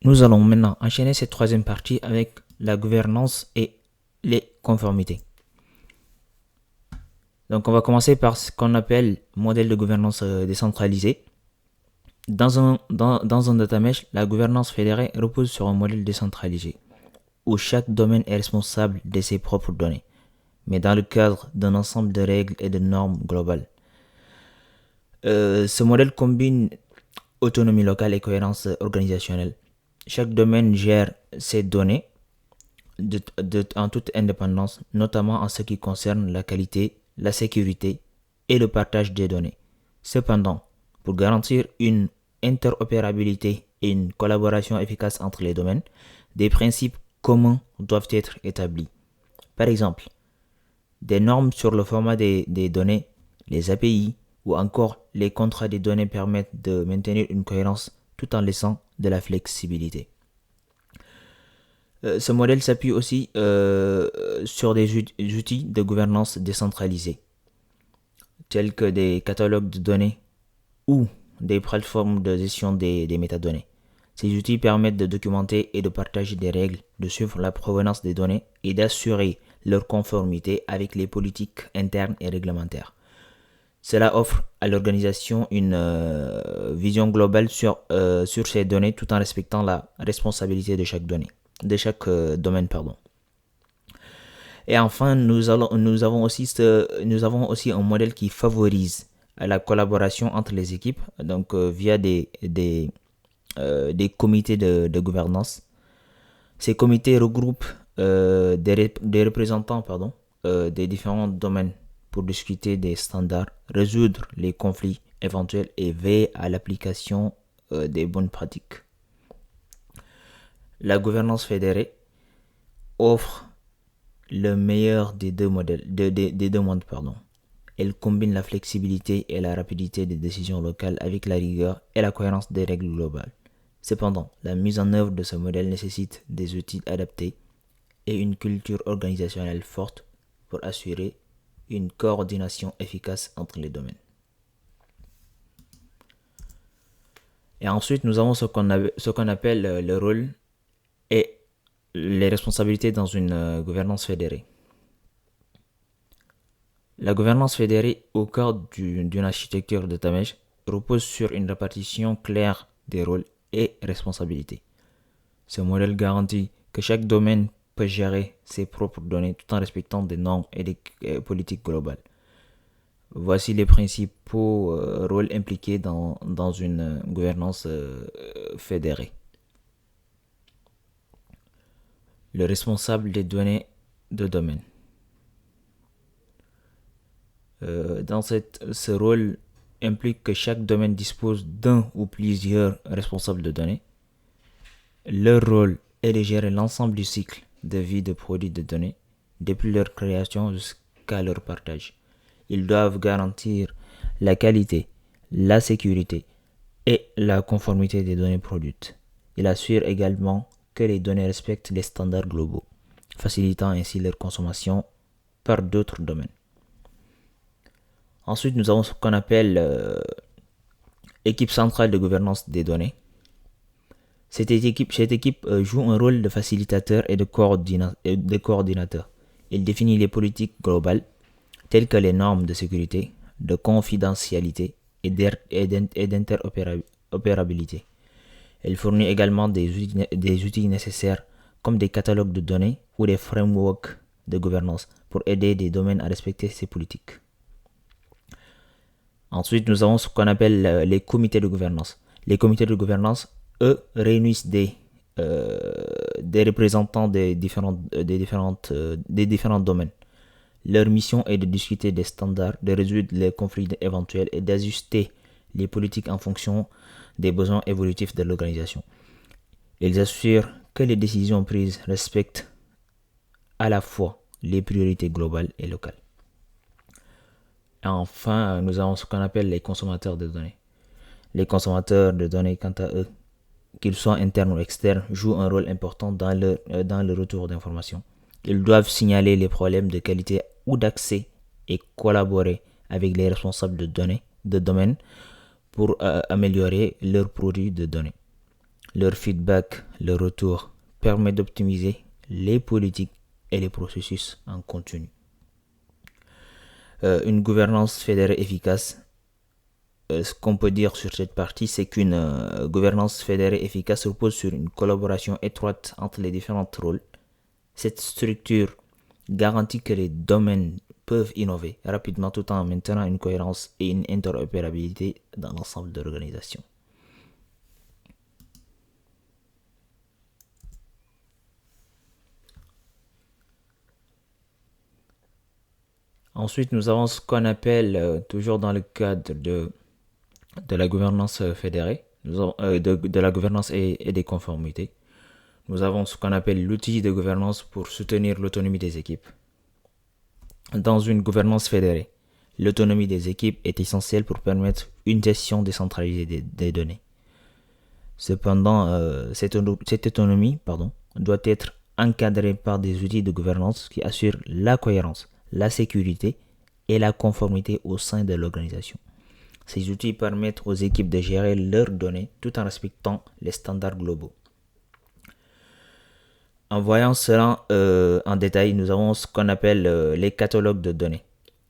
Nous allons maintenant enchaîner cette troisième partie avec la gouvernance et les conformités. Donc on va commencer par ce qu'on appelle modèle de gouvernance décentralisé. Dans un data mesh, la gouvernance fédérée repose sur un modèle décentralisé, où chaque domaine est responsable de ses propres données, mais dans le cadre d'un ensemble de règles et de normes globales. Ce modèle combine autonomie locale et cohérence organisationnelle. Chaque domaine gère ses données en toute indépendance, notamment en ce qui concerne la qualité, la sécurité et le partage des données. Cependant, pour garantir une interopérabilité et une collaboration efficace entre les domaines, des principes communs doivent être établis. Par exemple, des normes sur le format des données, les API ou encore les contrats des données permettent de maintenir une cohérence tout en laissant de la flexibilité. Ce modèle s'appuie aussi sur des outils de gouvernance décentralisés, tels que des catalogues de données ou des plateformes de gestion des métadonnées. Ces outils permettent de documenter et de partager des règles, de suivre la provenance des données et d'assurer leur conformité avec les politiques internes et réglementaires. Cela offre à l'organisation une vision globale sur ces données tout en respectant la responsabilité de chaque domaine. Et enfin, nous avons aussi un modèle qui favorise la collaboration entre les équipes, donc via des comités de gouvernance. Ces comités regroupent des représentants des différents domaines pour discuter des standards, résoudre les conflits éventuels et veiller à l'application des bonnes pratiques. La gouvernance fédérée offre le meilleur des deux mondes. Elle combine la flexibilité et la rapidité des décisions locales avec la rigueur et la cohérence des règles globales. Cependant, la mise en œuvre de ce modèle nécessite des outils adaptés et une culture organisationnelle forte pour assurer une coordination efficace entre les domaines. Et ensuite, nous avons ce qu'on appelle le rôle et les responsabilités dans une gouvernance fédérée. La gouvernance fédérée au cœur d'une architecture de data mesh repose sur une répartition claire des rôles et responsabilités. Ce modèle garantit que chaque domaine peut gérer ses propres données tout en respectant des normes et des politiques globales. Voici les principaux rôles impliqués dans une gouvernance fédérée. Le responsable des données de domaine. Ce rôle implique que chaque domaine dispose d'un ou plusieurs responsables de données. Leur rôle est de gérer l'ensemble du cycle de vie de produits de données, depuis leur création jusqu'à leur partage. Ils doivent garantir la qualité, la sécurité et la conformité des données produites. Ils assurent également que les données respectent les standards globaux, facilitant ainsi leur consommation par d'autres domaines. Ensuite, nous avons ce qu'on appelle équipe centrale de gouvernance des données. Cette équipe joue un rôle de facilitateur et de coordinateur. Il définit les politiques globales, telles que les normes de sécurité, de confidentialité et d'interopérabilité. Elle fournit également des outils nécessaires comme des catalogues de données ou des frameworks de gouvernance pour aider des domaines à respecter ces politiques. Ensuite, nous avons ce qu'on appelle les comités de gouvernance. Les comités de gouvernance, eux, réunissent des représentants des différents domaines. Leur mission est de discuter des standards, de résoudre les conflits éventuels et d'ajuster les politiques en fonction des besoins évolutifs de l'organisation. Ils assurent que les décisions prises respectent à la fois les priorités globales et locales. Et enfin, nous avons ce qu'on appelle les consommateurs de données. Les consommateurs de données, quant à eux, qu'ils soient internes ou externes, jouent un rôle important dans le retour d'informations. Ils doivent signaler les problèmes de qualité ou d'accès et collaborer avec les responsables de domaine pour améliorer leurs produits de données. Leur feedback, leur retour permet d'optimiser les politiques et les processus en continu. Une gouvernance fédérée efficace. Ce qu'on peut dire sur cette partie, c'est qu'une gouvernance fédérée efficace repose sur une collaboration étroite entre les différents rôles. Cette structure garantit que les domaines peuvent innover rapidement tout en maintenant une cohérence et une interopérabilité dans l'ensemble de l'organisation. Ensuite, nous avons ce qu'on appelle, toujours dans le cadre de la gouvernance fédérée, de la gouvernance et des conformités, nous avons ce qu'on appelle l'outil de gouvernance pour soutenir l'autonomie des équipes. Dans une gouvernance fédérée, l'autonomie des équipes est essentielle pour permettre une gestion décentralisée des données. Cependant, cette autonomie doit être encadrée par des outils de gouvernance qui assurent la cohérence, la sécurité et la conformité au sein de l'organisation. Ces outils permettent aux équipes de gérer leurs données tout en respectant les standards globaux. En voyant cela en détail, nous avons ce qu'on appelle les catalogues de données.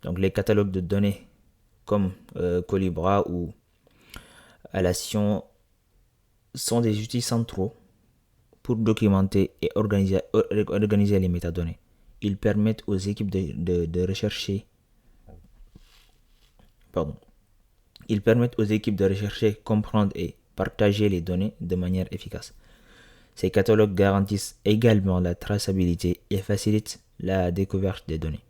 Donc les catalogues de données comme Collibra ou Alation sont des outils centraux pour documenter et organiser les métadonnées. Ils permettent aux équipes de rechercher comprendre et partager les données de manière efficace. Ces catalogues garantissent également la traçabilité et facilitent la découverte des données.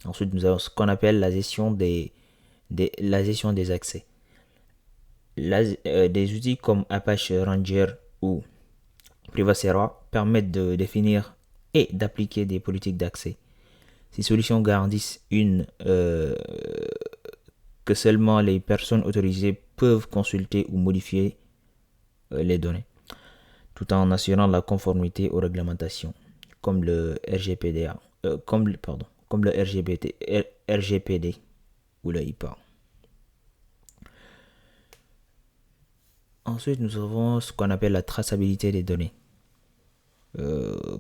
Ensuite, nous avons ce qu'on appelle la gestion des accès. Des outils comme Apache Ranger ou Privacera permettent de définir et d'appliquer des politiques d'accès. Ces solutions garantissent que seulement les personnes autorisées peuvent consulter ou modifier les données, tout en assurant la conformité aux réglementations, comme le RGPD ou le HIPAA. Ensuite, nous avons ce qu'on appelle la traçabilité des données.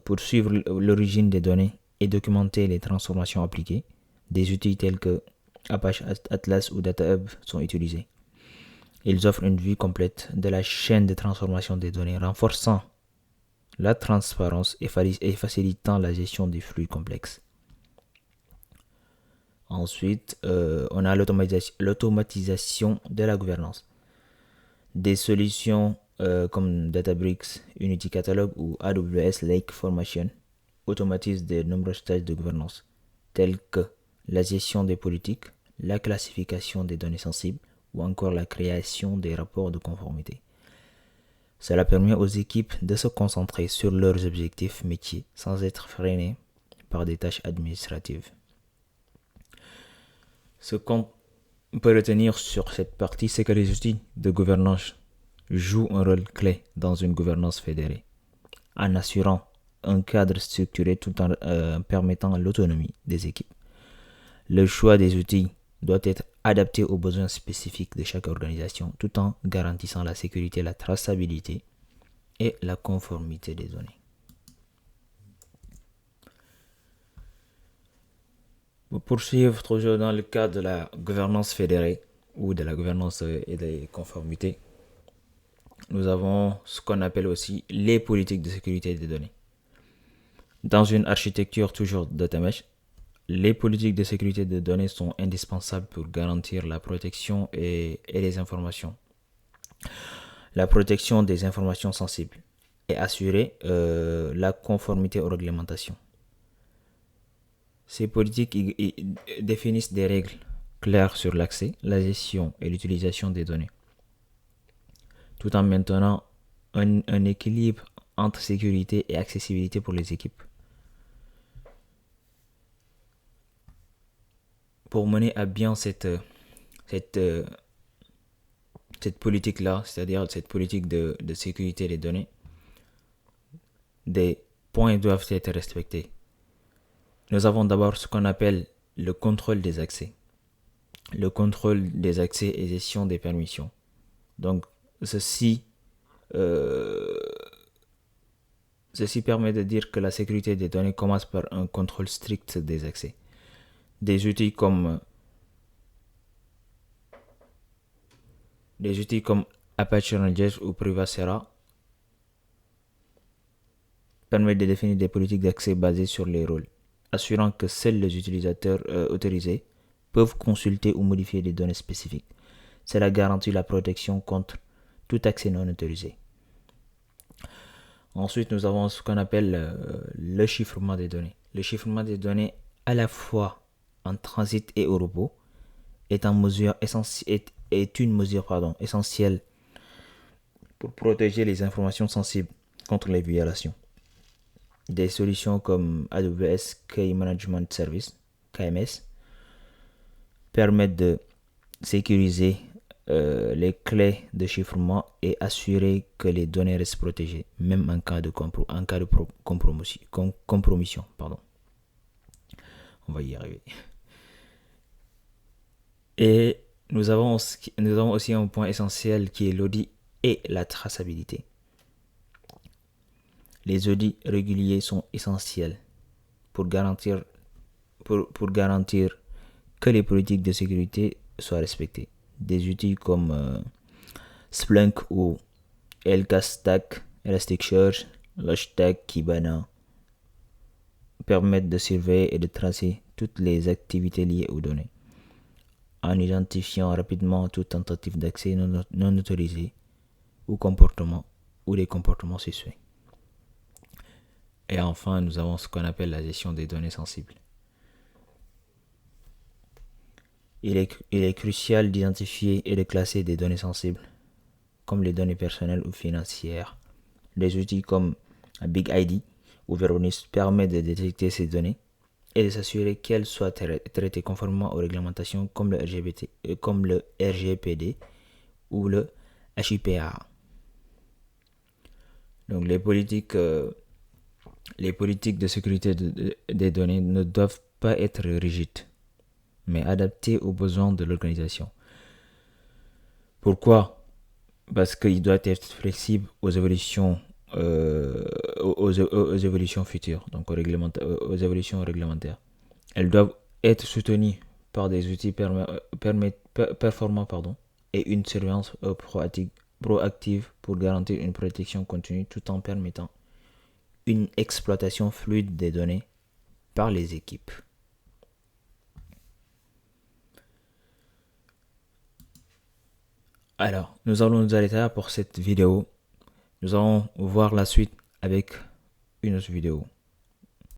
Pour suivre l'origine des données et documenter les transformations appliquées, des outils tels que Apache Atlas ou DataHub sont utilisés. Ils offrent une vue complète de la chaîne de transformation des données, renforçant la transparence et facilitant la gestion des flux complexes. Ensuite, on a l'automatisation de la gouvernance. Des solutions comme Databricks, Unity Catalog ou AWS Lake Formation automatisent de nombreuses tâches de gouvernance, telles que la gestion des politiques, la classification des données sensibles ou encore la création des rapports de conformité. Cela permet aux équipes de se concentrer sur leurs objectifs métiers sans être freinées par des tâches administratives. Ce qu'on peut retenir sur cette partie, c'est que les outils de gouvernance jouent un rôle clé dans une gouvernance fédérée, en assurant un cadre structuré tout en permettant l'autonomie des équipes. Le choix des outils doit être adapté aux besoins spécifiques de chaque organisation, tout en garantissant la sécurité, la traçabilité et la conformité des données. Pour poursuivre toujours dans le cadre de la gouvernance fédérée ou de la gouvernance et des conformités, nous avons ce qu'on appelle aussi les politiques de sécurité des données. Dans une architecture toujours data mesh, les politiques de sécurité des données sont indispensables pour garantir la protection et les informations. La protection des informations sensibles et assurer la conformité aux réglementations. Ces politiques définissent des règles claires sur l'accès, la gestion et l'utilisation des données, tout en maintenant un équilibre entre sécurité et accessibilité pour les équipes. Pour mener à bien cette politique-là, c'est-à-dire cette politique de sécurité des données, des points doivent être respectés. Nous avons d'abord ce qu'on appelle le contrôle des accès. Le contrôle des accès et gestion des permissions. Donc, ceci Ceci permet de dire que la sécurité des données commence par un contrôle strict des accès. Des outils comme Apache Rangers ou Privacera permettent de définir des politiques d'accès basées sur les rôles, assurant que seuls les utilisateurs autorisés peuvent consulter ou modifier des données spécifiques. Cela garantit la protection contre tout accès non autorisé. Ensuite, nous avons ce qu'on appelle le chiffrement des données. Le chiffrement des données, à la fois en transit et au repos, est une mesure essentielle pour protéger les informations sensibles contre les violations. Des solutions comme AWS Key Management Service, KMS, permettent de sécuriser les clés de chiffrement et assurer que les données restent protégées, même en cas de compromission. On va y arriver. Et nous avons aussi un point essentiel qui est l'audit et la traçabilité. Les audits réguliers sont essentiels pour garantir que les politiques de sécurité soient respectées. Des outils comme Splunk ou LKStack, Elasticsearch, Logstash, Kibana permettent de surveiller et de tracer toutes les activités liées aux données, en identifiant rapidement toute tentative d'accès non autorisé ou des comportements suspects. Et enfin, nous avons ce qu'on appelle la gestion des données sensibles. Il est crucial d'identifier et de classer des données sensibles, comme les données personnelles ou financières. Des outils comme BigID ou Veronis permettent de détecter ces données et de s'assurer qu'elles soient traitées conformément aux réglementations comme le RGPD ou le HIPAA. Donc les politiques de sécurité des données ne doivent pas être rigides, mais adaptées aux besoins de l'organisation. Pourquoi ? Parce qu'il doit être flexible aux évolutions futures, donc aux évolutions réglementaires. Elles doivent être soutenues par des outils performants et une surveillance proactive pour garantir une protection continue tout en permettant une exploitation fluide des données par les équipes. Alors, nous allons nous arrêter là pour cette vidéo. Nous allons voir la suite avec une autre vidéo.